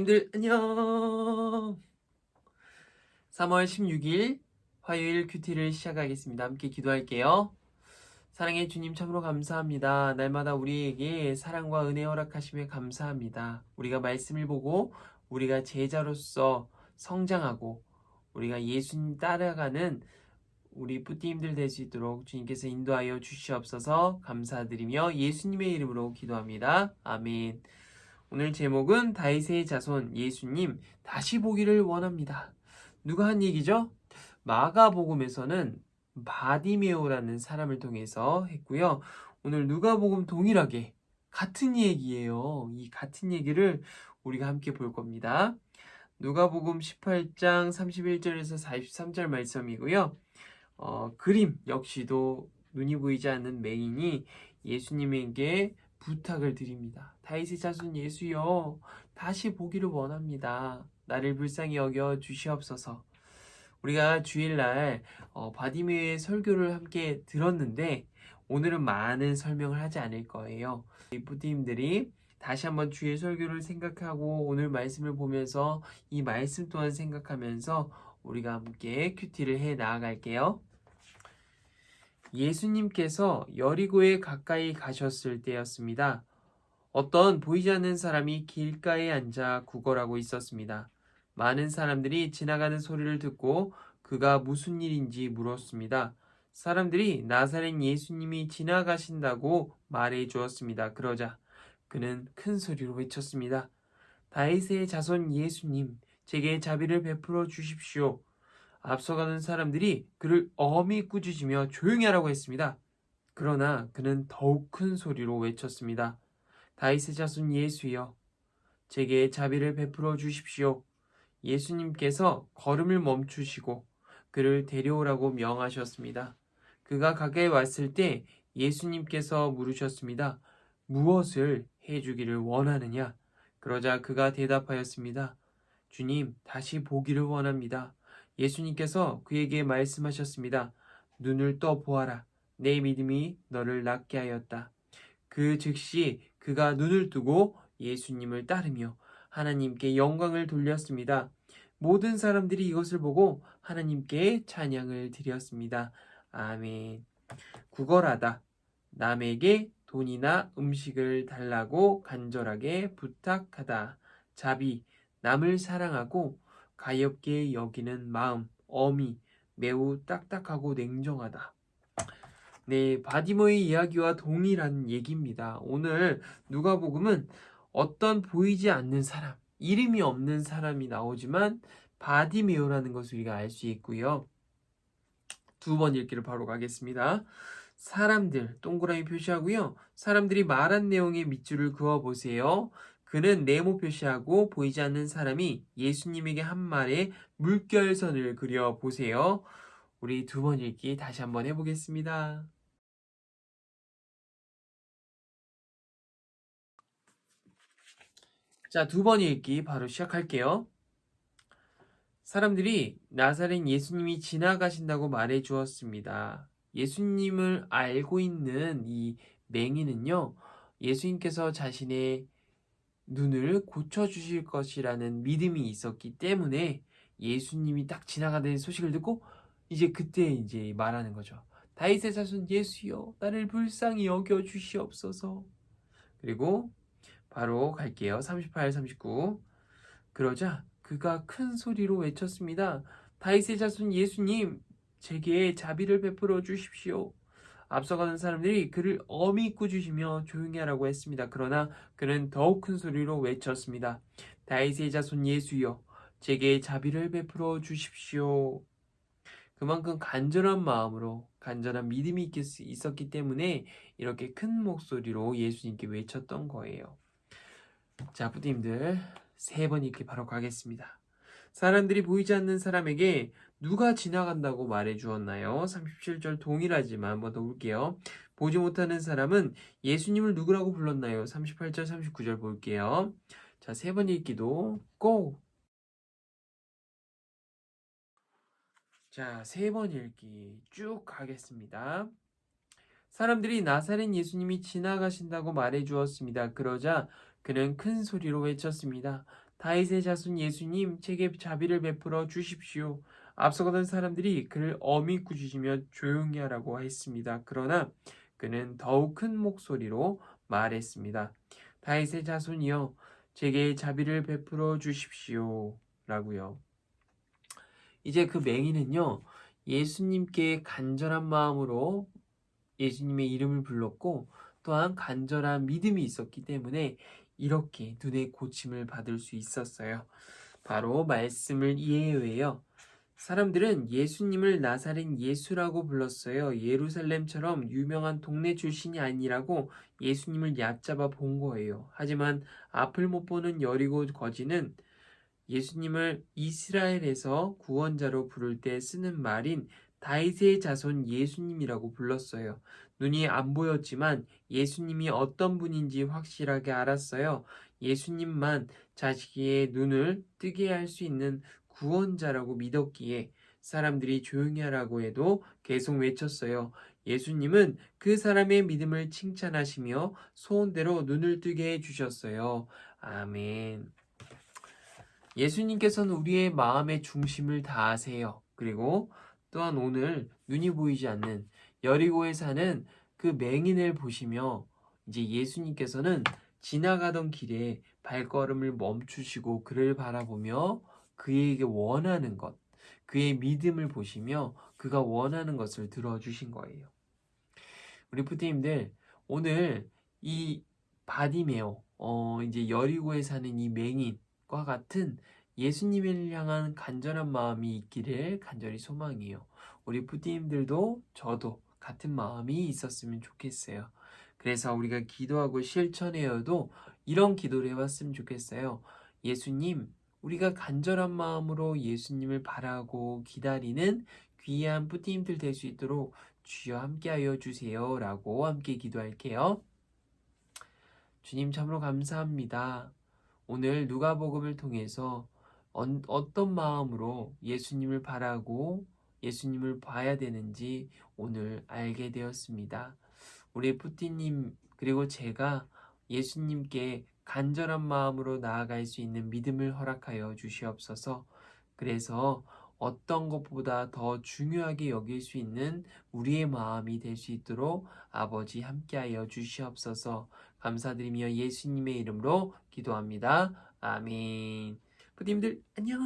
뿌띠님들 안녕. 3월 16일 화요일 큐티를 시작하겠습니다. 함께 기도할게요. 사랑의 주님 참으로 감사합니다. 날마다 우리에게 사랑과 은혜 허락하심에 감사합니다. 우리가 말씀을 보고 우리가 제자로서 성장하고 우리가 예수님 따라가는 우리 뿌띠님들 될 수 있도록 주님께서 인도하여 주시옵소서. 감사드리며 예수님의 이름으로 기도합니다. 아멘. 오늘 제목은 다윗의 자손 예수님 다시 보기를 원합니다. 누가 한 얘기죠? 마가복음에서는 바디메오라는 사람을 통해서 했고요. 오늘 누가복음 동일하게 같은 얘기예요. 이 같은 얘기를 우리가 함께 볼 겁니다. 누가복음 18장 31절에서 43절 말씀이고요. 그림 역시도 눈이 보이지 않는 맹인이 예수님에게 부탁을 드립니다. 다윗의 자손 예수여, 다시 보기를 원합니다. 나를 불쌍히 여겨 주시옵소서. 우리가 주일날 바디메의 설교를 함께 들었는데 오늘은 많은 설명을 하지 않을 거예요. 이 부디님들이 다시 한번 주일 설교를 생각하고 오늘 말씀을 보면서 이 말씀 또한 생각하면서 우리가 함께 큐티를 해 나아갈게요. 예수님께서 여리고에 가까이 가셨을 때였습니다. 어떤 보이지 않는 사람이 길가에 앉아 구걸하고 있었습니다. 많은 사람들이 지나가는 소리를 듣고 그가 무슨 일인지 물었습니다. 사람들이 나사렛 예수님이 지나가신다고 말해 주었습니다. 그러자 그는 큰 소리로 외쳤습니다. 다윗의 자손 예수님, 제게 자비를 베풀어 주십시오. 앞서가는 사람들이 그를 엄히 꾸짖으며 조용히 하라고 했습니다. 그러나 그는 더욱 큰 소리로 외쳤습니다. 다윗의 자손 예수여, 제게 자비를 베풀어 주십시오. 예수님께서 걸음을 멈추시고 그를 데려오라고 명하셨습니다. 그가 가까이 왔을 때 예수님께서 물으셨습니다. 무엇을 해주기를 원하느냐? 그러자 그가 대답하였습니다. 주님, 다시 보기를 원합니다. 예수님께서 그에게 말씀하셨습니다. 눈을 떠 보아라. 내 믿음이 너를 낫게 하였다. 그 즉시 그가 눈을 뜨고 예수님을 따르며 하나님께 영광을 돌렸습니다. 모든 사람들이 이것을 보고 하나님께 찬양을 드렸습니다. 아멘. 구걸하다. 남에게 돈이나 음식을 달라고 간절하게 부탁하다. 자비. 남을 사랑하고 가엾게 여기는 마음. 어미. 매우 딱딱하고 냉정하다. 네, 바디모의 이야기와 동일한 얘기입니다. 오늘 누가복음은 어떤 보이지 않는 사람, 이름이 없는 사람이 나오지만 바디메오라는 것을 우리가 알 수 있고요. 두 번 읽기를 바로 가겠습니다. 사람들, 동그라미 표시하고요. 사람들이 말한 내용의 밑줄을 그어보세요. 그는 네모 표시하고 보이지 않는 사람이 예수님에게 한 말에 물결선을 그려보세요. 우리 두 번 읽기 다시 한번 해보겠습니다. 자, 두 번 읽기 바로 시작할게요. 사람들이 나사렛 예수님이 지나가신다고 말해 주었습니다. 예수님을 알고 있는 이 맹인은요, 예수님께서 자신의 눈을 고쳐주실 것이라는 믿음이 있었기 때문에 예수님이 딱 지나가는 소식을 듣고 이제 그때 이제 말하는 거죠. 다윗의 자손 예수여, 나를 불쌍히 여겨 주시옵소서. 그리고 바로 갈게요. 38, 39. 그러자 그가 큰 소리로 외쳤습니다. 다윗의 자손 예수님, 제게 자비를 베풀어 주십시오. 앞서가는 사람들이 그를 엄히 꾸짖으며 조용히 하라고 했습니다. 그러나 그는 더욱 큰 소리로 외쳤습니다. 다윗의 자손 예수여, 제게 자비를 베풀어 주십시오. 그만큼 간절한 마음으로 간절한 믿음이 있었기 때문에 이렇게 큰 목소리로 예수님께 외쳤던 거예요. 자, 부디님들 세 번 읽기 바로 가겠습니다. 사람들이 보이지 않는 사람에게 누가 지나간다고 말해 주었나요? 37절 동일하지만 한번 더 볼게요. 보지 못하는 사람은 예수님을 누구라고 불렀나요? 38절, 39절 볼게요. 자, 세 번 읽기도 고! 자, 세 번 읽기 쭉 가겠습니다. 사람들이 나사렛 예수님이 지나가신다고 말해 주었습니다. 그러자 그는 큰 소리로 외쳤습니다. 다윗의 자손 예수님, 제게 자비를 베풀어 주십시오. 앞서가던 사람들이 그를 엄히 꾸짖으며 조용히 하라고 했습니다. 그러나 그는 더욱 큰 목소리로 말했습니다. 다윗의 자손이여, 제게 자비를 베풀어 주십시오. 라고요. 이제 그 맹인은요, 예수님께 간절한 마음으로 예수님의 이름을 불렀고, 또한 간절한 믿음이 있었기 때문에 이렇게 눈의 고침을 받을 수 있었어요. 바로 말씀을 이해해요. 사람들은 예수님을 나사렛 예수라고 불렀어요. 예루살렘처럼 유명한 동네 출신이 아니라고 예수님을 얕잡아 본 거예요. 하지만 앞을 못 보는 여리고 거지는 예수님을 이스라엘에서 구원자로 부를 때 쓰는 말인 다윗의 자손 예수님이라고 불렀어요. 눈이 안 보였지만 예수님이 어떤 분인지 확실하게 알았어요. 예수님만 자기의 눈을 뜨게 할 수 있는 구원자라고 믿었기에 사람들이 조용히 하라고 해도 계속 외쳤어요. 예수님은 그 사람의 믿음을 칭찬하시며 소원대로 눈을 뜨게 해주셨어요. 아멘. 예수님께서는 우리의 마음의 중심을 다 아세요. 그리고 또한 오늘 눈이 보이지 않는 여리고에 사는 그 맹인을 보시며 이제 예수님께서는 지나가던 길에 발걸음을 멈추시고 그를 바라보며 그에게 원하는 것, 그의 믿음을 보시며 그가 원하는 것을 들어주신 거예요. 우리 푸티님들, 오늘 이 바디메오, 이제 여리고에 사는 이 맹인과 같은 예수님을 향한 간절한 마음이 있기를 간절히 소망해요. 우리 푸티님들도 저도 같은 마음이 있었으면 좋겠어요. 그래서 우리가 기도하고 실천해야도 이런 기도를 해봤으면 좋겠어요. 예수님, 우리가 간절한 마음으로 예수님을 바라고 기다리는 귀한 푸티님들 될 수 있도록 주여 함께하여 주세요 라고 함께 기도할게요. 주님 참으로 감사합니다. 오늘 누가복음을 통해서 어떤 마음으로 예수님을 바라고 예수님을 봐야 되는지 오늘 알게 되었습니다. 우리 푸티님 그리고 제가 예수님께 간절한 마음으로 나아갈 수 있는 믿음을 허락하여 주시옵소서. 그래서 어떤 것보다 더 중요하게 여길 수 있는 우리의 마음이 될 수 있도록 아버지 함께하여 주시옵소서. 감사드리며 예수님의 이름으로 기도합니다. 아멘. 부님들 안녕.